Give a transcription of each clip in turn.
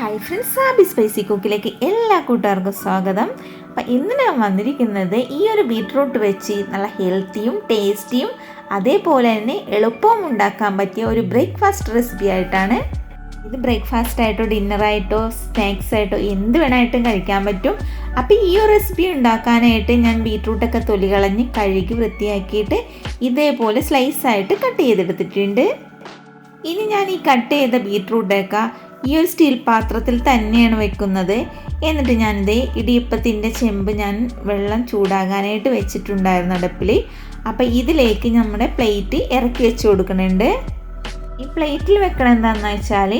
Hi friends, സാബിസ്പൈസി കുക്കിലേക്ക് എല്ലാ കൂട്ടുകാർക്കും സ്വാഗതം. അപ്പം ഇന്ന് ഞാൻ വന്നിരിക്കുന്നത് ഈ ഒരു ബീട്രൂട്ട് വെച്ച് നല്ല ഹെൽത്തിയും ടേസ്റ്റിയും അതേപോലെ തന്നെ എളുപ്പവും ഉണ്ടാക്കാൻ പറ്റിയ ഒരു ബ്രേക്ക്ഫാസ്റ്റ് റെസിപ്പി ആയിട്ടാണ്. ഇത് ബ്രേക്ക്ഫാസ്റ്റ് ആയിട്ടോ ഡിന്നറായിട്ടോ സ്നാക്സ് ആയിട്ടോ എന്ത് വേണമായിട്ടും കഴിക്കാൻ പറ്റും. അപ്പോൾ ഈ ഒരു റെസിപ്പി ഉണ്ടാക്കാനായിട്ട് ഞാൻ ബീട്രൂട്ടൊക്കെ തൊലി കളഞ്ഞ് കഴുകി വൃത്തിയാക്കിയിട്ട് ഇതേപോലെ സ്ലൈസായിട്ട് കട്ട് ചെയ്തെടുത്തിട്ടുണ്ട്. ഇനി ഞാൻ ഈ കട്ട് ചെയ്ത ബീട്രൂട്ടൊക്കെ ഈ ഒരു സ്റ്റീൽ പാത്രത്തിൽ തന്നെയാണ് വെക്കുന്നത്. എന്നിട്ട് ഞാനിത് ഇടിയപ്പത്തിൻ്റെ ചെമ്പ് ഞാൻ വെള്ളം ചൂടാകാനായിട്ട് വെച്ചിട്ടുണ്ടായിരുന്നു അടുപ്പിൽ. അപ്പോൾ ഇതിലേക്ക് നമ്മുടെ പ്ലേറ്റ് ഇറക്കി വെച്ച് കൊടുക്കുന്നുണ്ട്. ഈ പ്ലേറ്റിൽ വെക്കണം എന്താണെന്ന് വെച്ചാൽ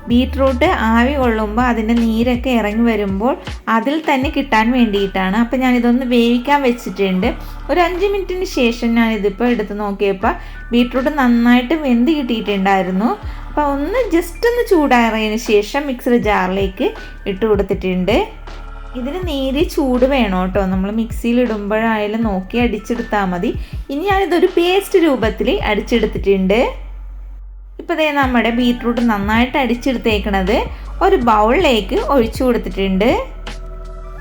ബീട്രൂട്ട് ആവി കൊള്ളുമ്പോൾ അതിൻ്റെ നീരൊക്കെ ഇറങ്ങി വരുമ്പോൾ അതിൽ തന്നെ കിട്ടാൻ വേണ്ടിയിട്ടാണ്. അപ്പോൾ ഞാനിതൊന്ന് വേവിക്കാൻ വെച്ചിട്ടുണ്ട്. ഒരു 5 മിനിറ്റിന് ശേഷം ഞാനിതിപ്പോൾ എടുത്ത് നോക്കിയപ്പോൾ ബീട്രൂട്ട് നന്നായിട്ട് വെന്ത് കിട്ടിയിട്ടുണ്ടായിരുന്നു. അപ്പോൾ ജസ്റ്റ് ഒന്ന് ചൂടാറിയതിന് ശേഷം മിക്സർ ജാറിലേക്ക് ഇട്ട് കൊടുത്തിട്ടുണ്ട്. ഇതിന് നേരെ ചൂട് വേണം കേട്ടോ. നമ്മൾ മിക്സിയിൽ ഇടുമ്പോഴായാലും നോക്കി അടിച്ചെടുത്താൽ മതി. ഇനി ഞാനിതൊരു പേസ്റ്റ് രൂപത്തിൽ അടിച്ചെടുത്തിട്ടുണ്ട്. ഇപ്പോൾ ദേ നമ്മുടെ ബീട്രൂട്ട് നന്നായിട്ട് അടിച്ചെടുത്തേക്കണത് ഒരു ബൗളിലേക്ക് ഒഴിച്ചു കൊടുത്തിട്ടുണ്ട്.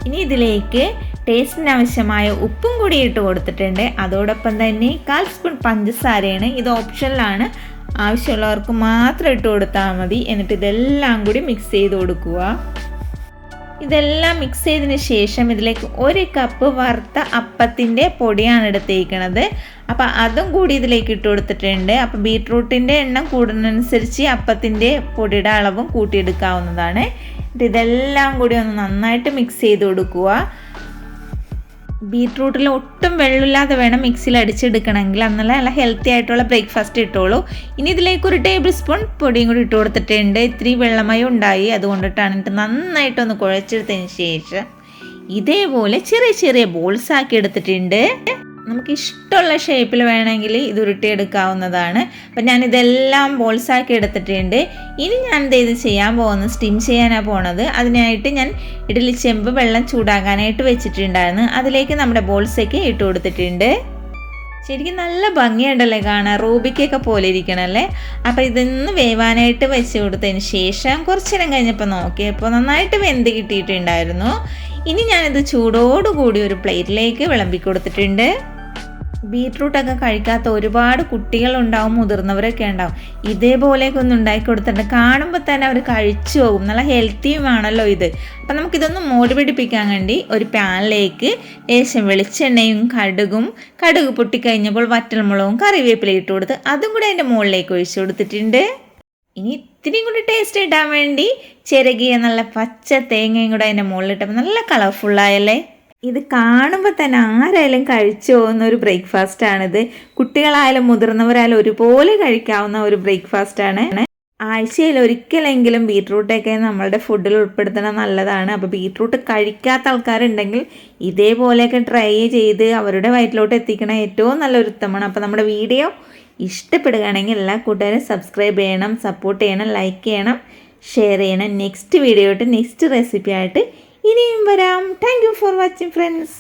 ഇനി ഇതിലേക്ക് ടേസ്റ്റിന് ആവശ്യമായ ഉപ്പും കൂടി ഇട്ട് കൊടുത്തിട്ടുണ്ട്. അതോടൊപ്പം തന്നെ 1/4 സ്പൂൺ പഞ്ചസാരയാണ്. ഇത് ഓപ്ഷനിലാണ്, ആവശ്യമുള്ളവർക്ക് മാത്രം ഇട്ട് കൊടുത്താൽ മതി. എന്നിട്ട് ഇതെല്ലാം കൂടി മിക്സ് ചെയ്ത് കൊടുക്കുക. ഇതെല്ലാം മിക്സ് ചെയ്തതിന് ശേഷം ഇതിലേക്ക് 1 കപ്പ് വറുത്ത അപ്പത്തിൻ്റെ പൊടിയാണ് എടുത്തേക്കണത്. അപ്പോൾ അതും കൂടി ഇതിലേക്ക് ഇട്ട് കൊടുത്തിട്ടുണ്ട്. അപ്പോൾ ബീട്രൂട്ടിൻ്റെ എണ്ണം കൂടുന്നതനുസരിച്ച് അപ്പത്തിൻ്റെ പൊടിയുടെ അളവും കൂട്ടിയെടുക്കാവുന്നതാണ്. ഇതെല്ലാം കൂടി ഒന്ന് നന്നായിട്ട് മിക്സ് ചെയ്ത് കൊടുക്കുക. ബീട്രൂട്ടിൽ ഒട്ടും വെള്ളമില്ലാതെ വേണം മിക്സിയിൽ അടിച്ചെടുക്കണമെങ്കിൽ, എന്നാൽ നല്ല ഹെൽത്തി ആയിട്ടുള്ള ബ്രേക്ക്ഫാസ്റ്റ് ഇട്ടോളൂ. ഇനി ഇതിലേക്ക് 1 ടേബിൾ സ്പൂൺ പൊടിയും കൂടി ഇട്ട് കൊടുത്തിട്ടുണ്ട്. ഇത്തിരി വെള്ളമയം ഉണ്ടായി, അതുകൊണ്ടിട്ടാണ് നന്നായിട്ടൊന്ന് കുഴച്ചെടുത്തതിന് ശേഷം ഇതേപോലെ ചെറിയ ചെറിയ ബോൾസ് ആക്കി എടുത്തിട്ടുണ്ട്. നമുക്ക് ഇഷ്ടമുള്ള ഷേപ്പിൽ വേണമെങ്കിൽ ഇത് ഉരുട്ടിയെടുക്കാവുന്നതാണ്. അപ്പം ഞാനിതെല്ലാം ബോൾസാക്കി എടുത്തിട്ടുണ്ട്. ഇനി ഞാനിത് ചെയ്യാൻ പോകുന്നത് സ്റ്റീം ചെയ്യാനാണ് പോണത്. അതിനായിട്ട് ഞാൻ ഇഡ്ഡലി ചെമ്പ് വെള്ളം ചൂടാകാനായിട്ട് വെച്ചിട്ടുണ്ടായിരുന്നു. അതിലേക്ക് നമ്മുടെ ബോൾസൊക്കെ ഇട്ട് കൊടുത്തിട്ടുണ്ട്. ശരിക്കും നല്ല ഭംഗിയുണ്ടല്ലേ കാണാൻ, റൂബിക്കൊക്കെ പോലെ ഇരിക്കണല്ലേ. അപ്പോൾ ഇതൊന്ന് വേവാനായിട്ട് വെച്ച് കൊടുത്തതിന് ശേഷം കുറച്ച് നേരം കഴിഞ്ഞപ്പോൾ നോക്കിയപ്പോൾ നന്നായിട്ട് വെന്ത് കിട്ടിയിട്ടുണ്ടായിരുന്നു. ഇനി ഞാനിത് ചൂടോടുകൂടി ഒരു പ്ലേറ്റിലേക്ക് വിളമ്പി കൊടുത്തിട്ടുണ്ട്. ബീട്രൂട്ടൊക്കെ കഴിക്കാത്ത ഒരുപാട് കുട്ടികളുണ്ടാവും, മുതിർന്നവരൊക്കെ ഉണ്ടാവും. ഇതേപോലെയൊക്കെ ഒന്ന് ഉണ്ടാക്കി കൊടുത്തിട്ടുണ്ട്. കാണുമ്പോൾ തന്നെ അവർ കഴിച്ചു പോകും. നല്ല ഹെൽത്തിയുമാണല്ലോ ഇത്. അപ്പം നമുക്കിതൊന്ന് മോടി പിടിപ്പിക്കാൻ വേണ്ടി ഒരു പാനിലേക്ക് ലേശം വെളിച്ചെണ്ണയും കടുക് പൊട്ടിക്കഴിഞ്ഞപ്പോൾ വറ്റൽമുളകും കറിവേപ്പില ഇട്ട് കൊടുത്ത് അതും കൂടി അതിൻ്റെ മുകളിലേക്ക് ഒഴിച്ചു കൊടുത്തിട്ടുണ്ട്. ഇനി ഇത്തിരി കൂടി ടേസ്റ്റ് ഇടാൻ വേണ്ടി ചിരകിയ നല്ല പച്ച തേങ്ങയും കൂടെ അതിൻ്റെ മുകളിലിട്ടപ്പോൾ നല്ല കളർഫുള്ളായല്ലേ. ഇത് കാണുമ്പോൾ തന്നെ ആരായാലും കഴിച്ചു പോകുന്ന ഒരു ബ്രേക്ക്ഫാസ്റ്റാണിത്. കുട്ടികളായാലും മുതിർന്നവരായാലും ഒരുപോലെ കഴിക്കാവുന്ന ഒരു ബ്രേക്ക്ഫാസ്റ്റാണ്. ആഴ്ചയിൽ ഒരിക്കലെങ്കിലും ബീട്രൂട്ടൊക്കെ നമ്മളുടെ ഫുഡിൽ ഉൾപ്പെടുത്തണം, നല്ലതാണ്. അപ്പോൾ ബീട്രൂട്ട് കഴിക്കാത്ത ആൾക്കാരുണ്ടെങ്കിൽ ഇതേപോലെയൊക്കെ ട്രൈ ചെയ്ത് അവരുടെ വയറ്റിലോട്ട് എത്തിക്കണ ഏറ്റവും നല്ലൊരു ഉത്തമമാണ്. അപ്പോൾ നമ്മുടെ വീഡിയോ ഇഷ്ടപ്പെടുകയാണെങ്കിൽ എല്ലാ കൂട്ടുകാരും സബ്സ്ക്രൈബ് ചെയ്യണം, സപ്പോർട്ട് ചെയ്യണം, ലൈക്ക് ചെയ്യണം, ഷെയർ ചെയ്യണം. നെക്സ്റ്റ് വീഡിയോ ആയിട്ട് നെക്സ്റ്റ് റെസിപ്പി ആയിട്ട് ഇനിയും വരാം. Thank you for watching friends.